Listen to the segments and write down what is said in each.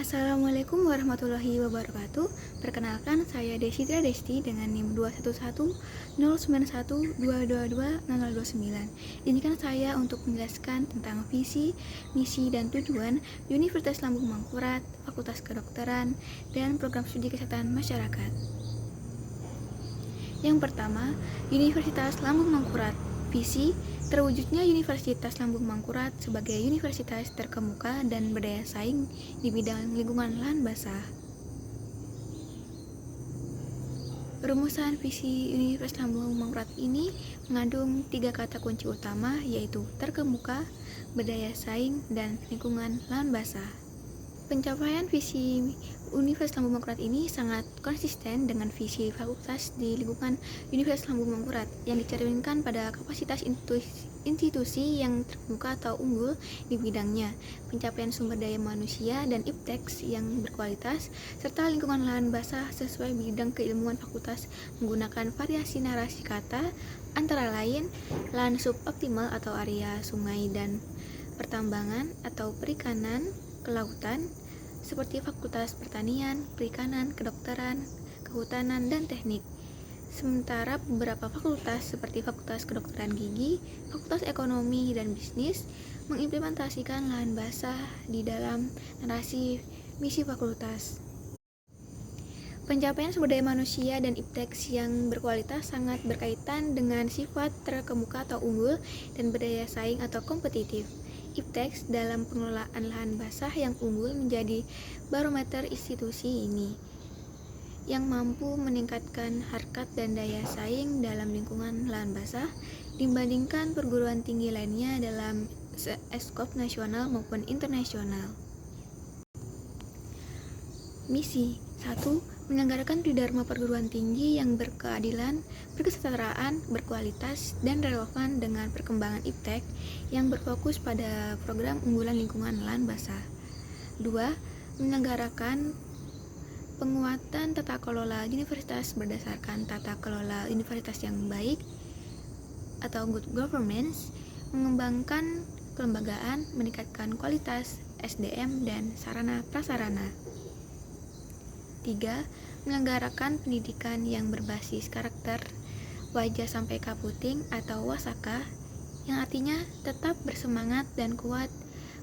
Assalamualaikum warahmatullahi wabarakatuh. Perkenalkan, saya Desitra Desti dengan NIM 2110912220029. Izinkan saya untuk menjelaskan tentang visi, misi, dan tujuan Universitas Lambung Mangkurat, Fakultas Kedokteran, dan Program Studi Kesehatan Masyarakat. Yang pertama, Universitas Lambung Mangkurat. Visi, terwujudnya Universitas Lambung Mangkurat sebagai universitas terkemuka dan berdaya saing di bidang lingkungan lahan basah. Rumusan visi Universitas Lambung Mangkurat ini mengandung 3 kata kunci utama, yaitu terkemuka, berdaya saing, dan lingkungan lahan basah. Pencapaian visi Universitas Lambung Mangkurat ini sangat konsisten dengan visi fakultas di lingkungan Universitas Lambung Mangkurat yang dicerminkan pada kapasitas institusi yang terkemuka atau unggul di bidangnya, pencapaian sumber daya manusia dan ipteks yang berkualitas, serta lingkungan lahan basah sesuai bidang keilmuan fakultas menggunakan variasi narasi kata, antara lain lahan suboptimal atau area sungai dan pertambangan atau perikanan, kelautan, seperti Fakultas Pertanian, Perikanan, Kedokteran, Kehutanan, dan Teknik. Sementara beberapa fakultas seperti Fakultas Kedokteran Gigi, Fakultas Ekonomi dan Bisnis mengimplementasikan lahan basah di dalam narasi misi fakultas. Pencapaian sumber daya manusia dan ipteks yang berkualitas sangat berkaitan dengan sifat terkemuka atau unggul dan berdaya saing atau kompetitif. Ipteks dalam pengelolaan lahan basah yang unggul menjadi barometer institusi ini, yang mampu meningkatkan harkat dan daya saing dalam lingkungan lahan basah dibandingkan perguruan tinggi lainnya dalam skop nasional maupun internasional. Misi 1. Menyelenggarakan tridharma perguruan tinggi yang berkeadilan, berkesetaraan, berkualitas, dan relevan dengan perkembangan iptek yang berfokus pada program unggulan lingkungan lahan basah. 2. Menyelenggarakan penguatan tata kelola universitas berdasarkan tata kelola universitas yang baik atau good governance, mengembangkan kelembagaan, meningkatkan kualitas SDM dan sarana prasarana. 3. Menyelenggarakan pendidikan yang berbasis karakter wajah sampai kaputing atau wasaka, yang artinya tetap bersemangat dan kuat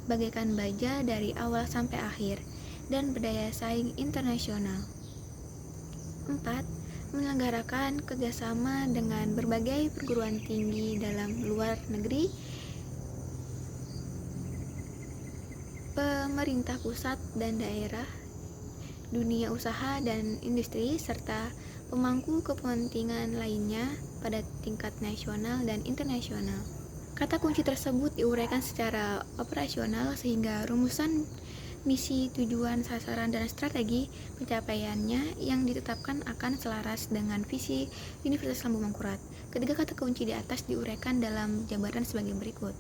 bagaikan baja dari awal sampai akhir dan berdaya saing internasional. 4. Menyelenggarakan kerjasama dengan berbagai perguruan tinggi dalam luar negeri, pemerintah pusat dan daerah, dunia usaha dan industri, serta pemangku kepentingan lainnya pada tingkat nasional dan internasional. Kata kunci tersebut diuraikan secara operasional sehingga rumusan misi, tujuan, sasaran, dan strategi pencapaiannya yang ditetapkan akan selaras dengan visi Universitas Lambung Mangkurat. Ketiga kata kunci di atas diuraikan dalam jabaran sebagai berikut.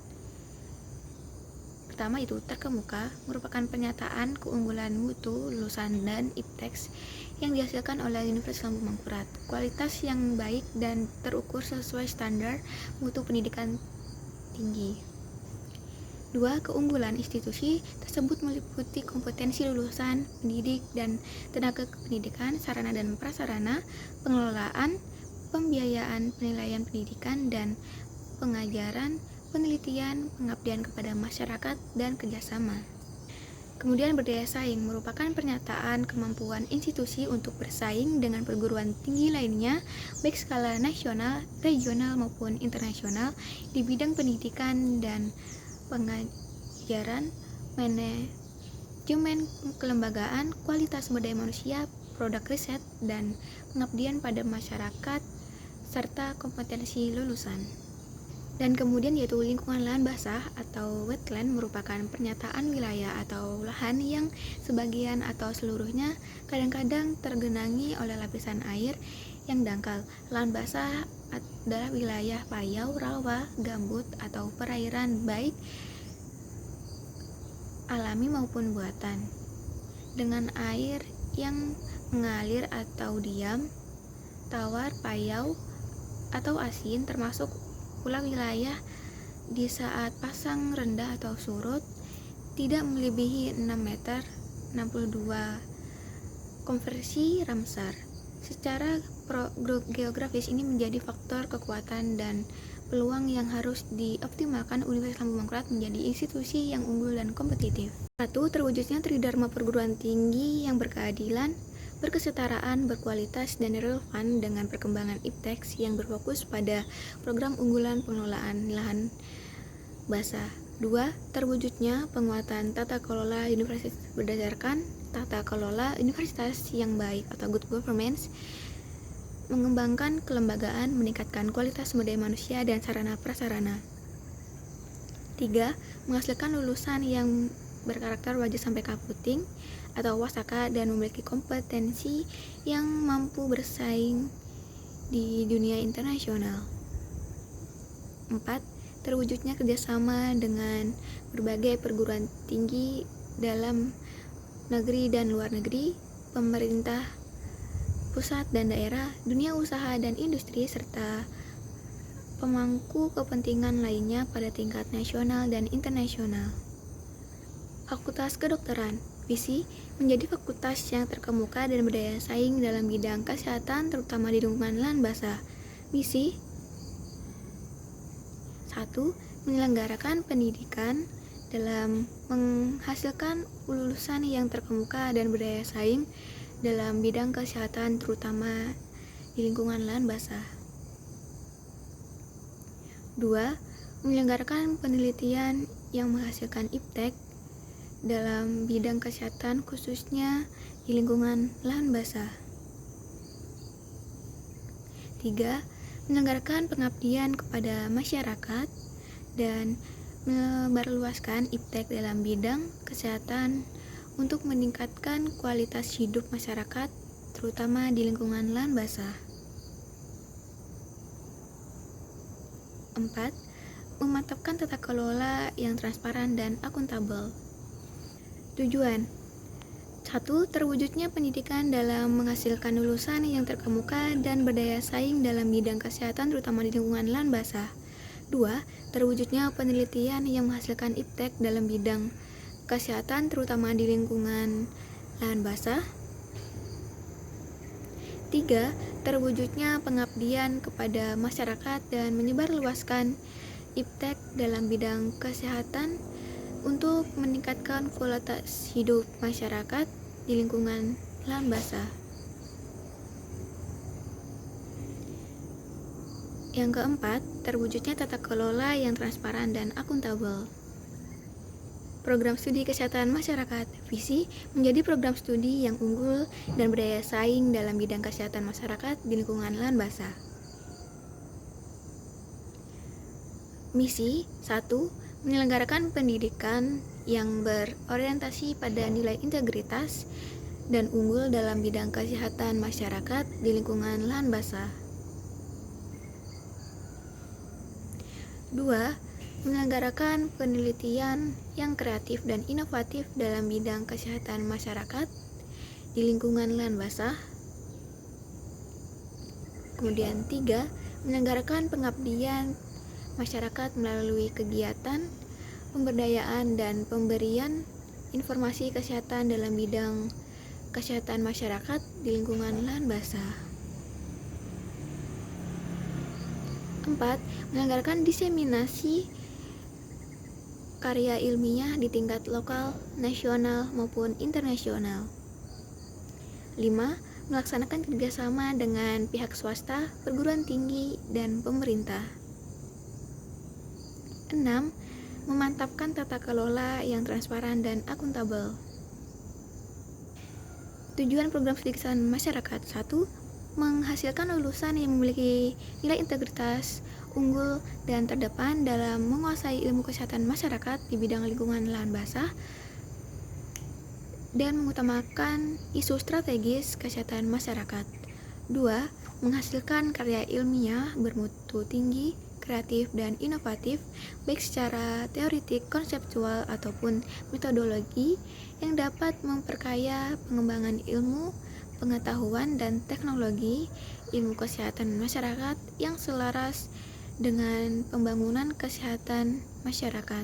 Pertama itu terkemuka, merupakan pernyataan keunggulan mutu lulusan dan ipteks yang dihasilkan oleh Universitas Lambung Mangkurat, kualitas yang baik dan terukur sesuai standar mutu pendidikan tinggi. 2. Keunggulan institusi tersebut meliputi kompetensi lulusan, pendidik, dan tenaga kependidikan, sarana dan prasarana, pengelolaan, pembiayaan, penilaian pendidikan dan pengajaran, penelitian, pengabdian kepada masyarakat, dan kerjasama. Kemudian berdaya saing merupakan pernyataan kemampuan institusi untuk bersaing dengan perguruan tinggi lainnya, baik skala nasional, regional, maupun internasional di bidang pendidikan dan pengajaran, manajemen kelembagaan, kualitas sumber daya manusia, produk riset, dan pengabdian pada masyarakat, serta kompetensi lulusan. Dan kemudian yaitu lingkungan lahan basah atau wetland merupakan pernyataan wilayah atau lahan yang sebagian atau seluruhnya kadang-kadang tergenangi oleh lapisan air yang dangkal. Lahan basah adalah wilayah payau, rawa, gambut, atau perairan baik alami maupun buatan, dengan air yang mengalir atau diam, tawar, payau, atau asin, termasuk pula wilayah di saat pasang rendah atau surut tidak melebihi 6 meter 62. Konversi Ramsar. Secara geografis ini menjadi faktor kekuatan dan peluang yang harus dioptimalkan Universitas Lambung Mangkurat menjadi institusi yang unggul dan kompetitif. 1. Terwujudnya tridharma perguruan tinggi yang berkeadilan, berkesetaraan, berkualitas, dan relevan dengan perkembangan IPTEX yang berfokus pada program unggulan pengelolaan lahan basah. 2. Terwujudnya penguatan tata kelola universitas berdasarkan tata kelola universitas yang baik atau good governance, mengembangkan kelembagaan, meningkatkan kualitas sumber daya manusia dan sarana prasarana. 3. Menghasilkan lulusan yang berkarakter wajib sampai kaputing atau wasaka dan memiliki kompetensi yang mampu bersaing di dunia internasional. 4. Terwujudnya kerjasama dengan berbagai perguruan tinggi dalam negeri dan luar negeri, pemerintah pusat dan daerah, dunia usaha dan industri, serta pemangku kepentingan lainnya pada tingkat nasional dan internasional. Fakultas Kedokteran. Visi menjadi fakultas yang terkemuka dan berdaya saing dalam bidang kesehatan terutama di lingkungan lahan basah. Misi 1. Menyelenggarakan pendidikan dalam menghasilkan lulusan yang terkemuka dan berdaya saing dalam bidang kesehatan terutama di lingkungan lahan basah. 2. Menyelenggarakan penelitian yang menghasilkan IPTEK dalam bidang kesehatan khususnya di lingkungan lahan basah. 3. Menyelenggarakan pengabdian kepada masyarakat dan meluaskan IPTEK dalam bidang kesehatan untuk meningkatkan kualitas hidup masyarakat terutama di lingkungan lahan basah. 4. Memantapkan tata kelola yang transparan dan akuntabel. Tujuan 1. Terwujudnya pendidikan dalam menghasilkan lulusan yang terkemuka dan berdaya saing dalam bidang kesehatan terutama di lingkungan lahan basah. 2. Terwujudnya penelitian yang menghasilkan IPTEK dalam bidang kesehatan terutama di lingkungan lahan basah. 3. Terwujudnya pengabdian kepada masyarakat dan menyebarluaskan IPTEK dalam bidang kesehatan untuk meningkatkan kualitas hidup masyarakat di lingkungan lahan basah. Yang keempat, terwujudnya tata kelola yang transparan dan akuntabel. Program studi kesehatan masyarakat. Visi menjadi program studi yang unggul dan berdaya saing dalam bidang kesehatan masyarakat di lingkungan lahan basah. Misi 1. Menyelenggarakan pendidikan yang berorientasi pada nilai integritas dan unggul dalam bidang kesehatan masyarakat di lingkungan lahan basah. 2. Menyelenggarakan penelitian yang kreatif dan inovatif dalam bidang kesehatan masyarakat di lingkungan lahan basah. Kemudian 3. Menyelenggarakan pengabdian masyarakat melalui kegiatan pemberdayaan dan pemberian informasi kesehatan dalam bidang kesehatan masyarakat di lingkungan lahan basah. 4. Menyelenggarakan diseminasi karya ilmiah di tingkat lokal, nasional, maupun internasional. 5. Melaksanakan kerjasama dengan pihak swasta, perguruan tinggi, dan pemerintah. 6. Memantapkan tata kelola yang transparan dan akuntabel. Tujuan program studi kesehatan masyarakat. 1. Menghasilkan lulusan yang memiliki nilai integritas unggul dan terdepan dalam menguasai ilmu kesehatan masyarakat di bidang lingkungan lahan basah dan mengutamakan isu strategis kesehatan masyarakat. 2. Menghasilkan karya ilmiah bermutu tinggi, kreatif, dan inovatif, baik secara teoretik, konseptual, ataupun metodologi yang dapat memperkaya pengembangan ilmu, pengetahuan, dan teknologi ilmu kesehatan masyarakat yang selaras dengan pembangunan kesehatan masyarakat.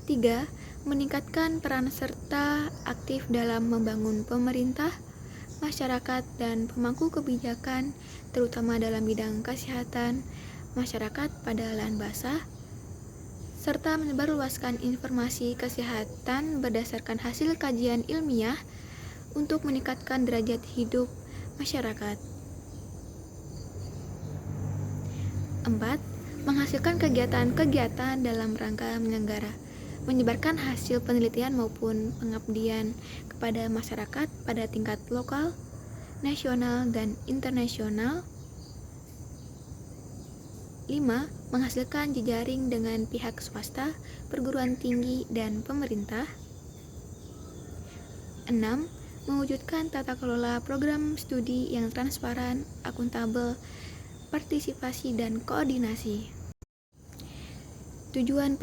3. meningkatkan peran serta aktif dalam membangun pemerintah, masyarakat, dan pemangku kebijakan, terutama dalam bidang kesehatan masyarakat pada lahan basah, serta menyebarluaskan informasi kesehatan berdasarkan hasil kajian ilmiah untuk meningkatkan derajat hidup masyarakat. 4. Menghasilkan kegiatan-kegiatan dalam rangka menyebarkan hasil penelitian maupun pengabdian kepada masyarakat pada tingkat lokal, nasional, dan internasional. 5. Menghasilkan jejaring dengan pihak swasta, perguruan tinggi, dan pemerintah. 6. Mewujudkan tata kelola program studi yang transparan, akuntabel, partisipasi, dan koordinasi. Tujuan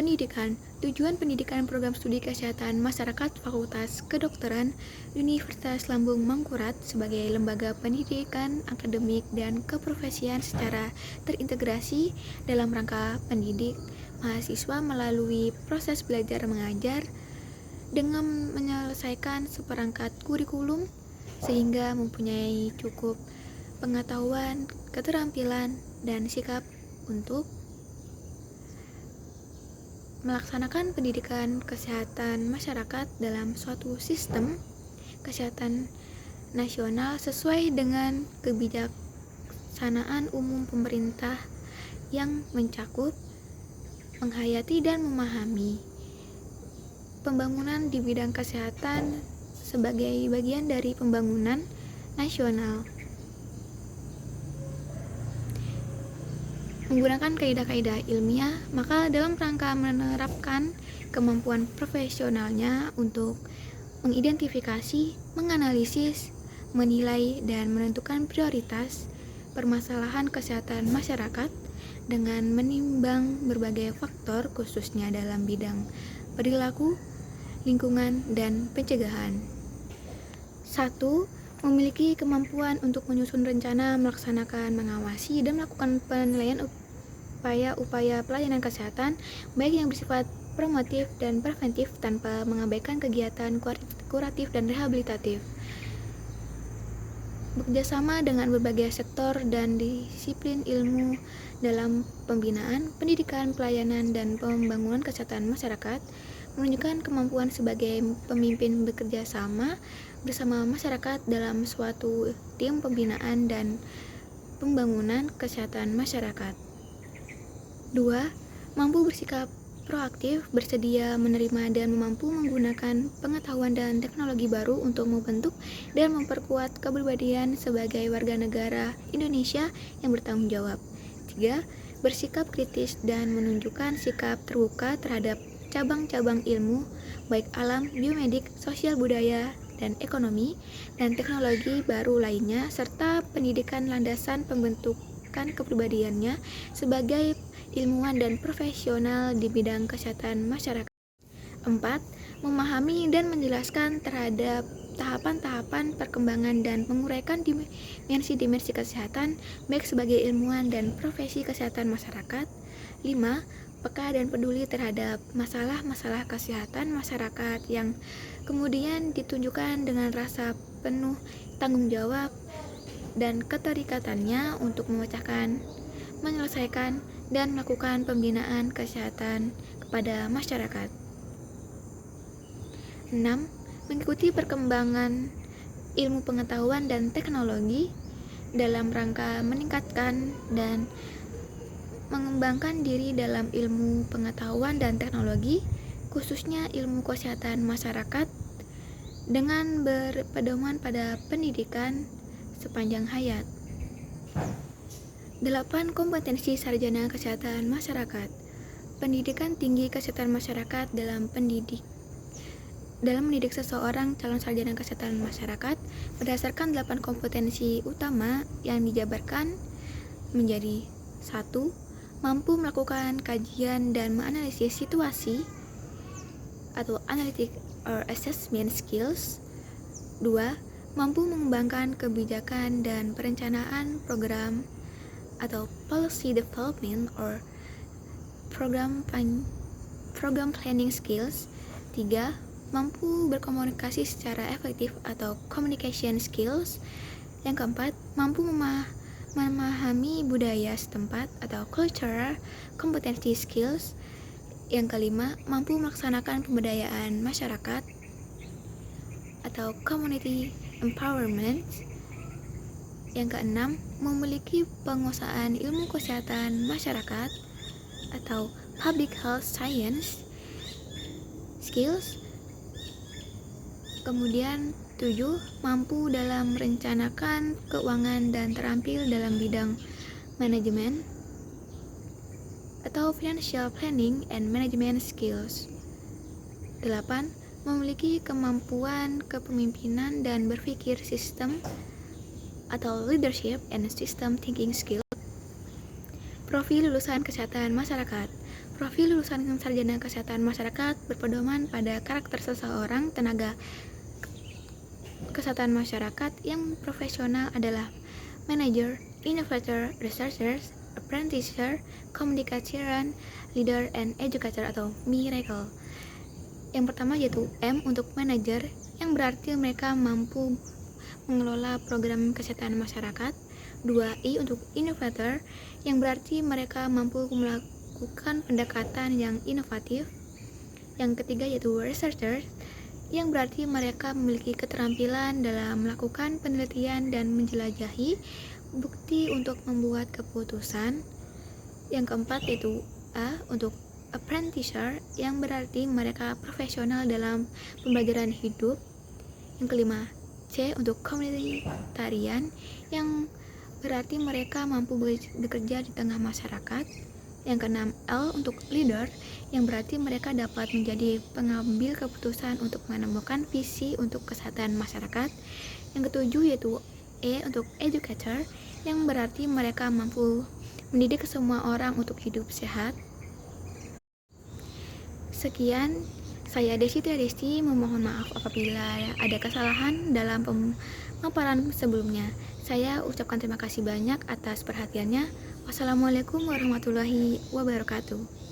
pendidikan program studi kesehatan masyarakat Fakultas Kedokteran Universitas Lambung Mangkurat sebagai lembaga pendidikan akademik dan keprofesian secara terintegrasi dalam rangka pendidik mahasiswa melalui proses belajar mengajar dengan menyelesaikan seperangkat kurikulum sehingga mempunyai cukup pengetahuan, keterampilan, dan sikap untuk melaksanakan pendidikan kesehatan masyarakat dalam suatu sistem kesehatan nasional sesuai dengan kebijaksanaan umum pemerintah yang mencakup, menghayati, dan memahami pembangunan di bidang kesehatan sebagai bagian dari pembangunan nasional. Menggunakan kaidah-kaidah ilmiah, maka dalam rangka menerapkan kemampuan profesionalnya untuk mengidentifikasi, menganalisis, menilai, dan menentukan prioritas permasalahan kesehatan masyarakat dengan menimbang berbagai faktor khususnya dalam bidang perilaku, lingkungan, dan pencegahan. 1. Memiliki kemampuan untuk menyusun rencana, melaksanakan, mengawasi, dan melakukan penilaian upaya-upaya pelayanan kesehatan, baik yang bersifat promotif dan preventif tanpa mengabaikan kegiatan kuratif dan rehabilitatif. Bekerjasama dengan berbagai sektor dan disiplin ilmu dalam pembinaan, pendidikan, pelayanan, dan pembangunan kesehatan masyarakat, menunjukkan kemampuan sebagai pemimpin bekerja sama bersama masyarakat dalam suatu tim pembinaan dan pembangunan kesehatan masyarakat. 2. Mampu bersikap proaktif, bersedia menerima dan mampu menggunakan pengetahuan dan teknologi baru untuk membentuk dan memperkuat kepribadian sebagai warga negara Indonesia yang bertanggung jawab. 3. Bersikap kritis dan menunjukkan sikap terbuka terhadap cabang-cabang ilmu, baik alam, biomedik, sosial budaya, dan ekonomi, dan teknologi baru lainnya, serta pendidikan landasan pembentukan kepribadiannya sebagai ilmuwan dan profesional di bidang kesehatan masyarakat. 4. Memahami dan menjelaskan terhadap tahapan-tahapan perkembangan dan menguraikan dimensi-dimensi kesehatan baik sebagai ilmuwan dan profesi kesehatan masyarakat. 5. Peka dan peduli terhadap masalah-masalah kesehatan masyarakat yang kemudian ditunjukkan dengan rasa penuh tanggung jawab dan keterikatannya untuk memecahkan, menyelesaikan, dan melakukan pembinaan kesehatan kepada masyarakat. 6. Mengikuti perkembangan ilmu pengetahuan dan teknologi dalam rangka meningkatkan dan mengembangkan diri dalam ilmu pengetahuan dan teknologi, khususnya ilmu kesehatan masyarakat, dengan berpedoman pada pendidikan sepanjang hayat. 8. Kompetensi sarjana kesehatan masyarakat. Pendidikan tinggi kesehatan masyarakat dalam mendidik seseorang calon sarjana kesehatan masyarakat berdasarkan 8 kompetensi utama yang dijabarkan menjadi 1. Mampu melakukan kajian dan menganalisis situasi atau analytic or assessment skills. 2. Mampu mengembangkan kebijakan dan perencanaan program atau policy development or program planning skills. 3. Mampu berkomunikasi secara efektif atau communication skills. Yang keempat, mampu memahami budaya setempat atau cultural competency skills. Yang kelima, mampu melaksanakan pemberdayaan masyarakat atau community empowerment. Yang keenam, memiliki penguasaan ilmu kesehatan masyarakat atau public health science skills. Kemudian 7. Mampu dalam merencanakan keuangan dan terampil dalam bidang manajemen atau financial planning and management skills. 8. Memiliki kemampuan kepemimpinan dan berpikir sistem atau leadership and system thinking skill. Profil lulusan kesehatan masyarakat. Profil lulusan sarjana kesehatan masyarakat berpedoman pada karakter seseorang tenaga kesehatan masyarakat yang profesional adalah manager, innovator, researchers, apprenticer, communication, leader, and educator atau miracle. Yang pertama yaitu M untuk manager, yang berarti mereka mampu mengelola program kesehatan masyarakat. 2. I untuk innovator, yang berarti mereka mampu melakukan pendekatan yang inovatif. Yang ketiga yaitu researcher, yang berarti mereka memiliki keterampilan dalam melakukan penelitian dan menjelajahi bukti untuk membuat keputusan. Yang keempat yaitu A untuk apprenticer, yang berarti mereka profesional dalam pembelajaran hidup. Yang kelima, C untuk komunitarian, yang berarti mereka mampu bekerja di tengah masyarakat. Yang keenam, L untuk leader, yang berarti mereka dapat menjadi pengambil keputusan untuk menemukan visi untuk kesehatan masyarakat. Yang ketujuh yaitu E untuk educator, yang berarti mereka mampu mendidik semua orang untuk hidup sehat. Sekian, saya Desi Triadisti memohon maaf apabila ada kesalahan dalam pemaparan sebelumnya. Saya ucapkan terima kasih banyak atas perhatiannya. Wassalamualaikum warahmatullahi wabarakatuh.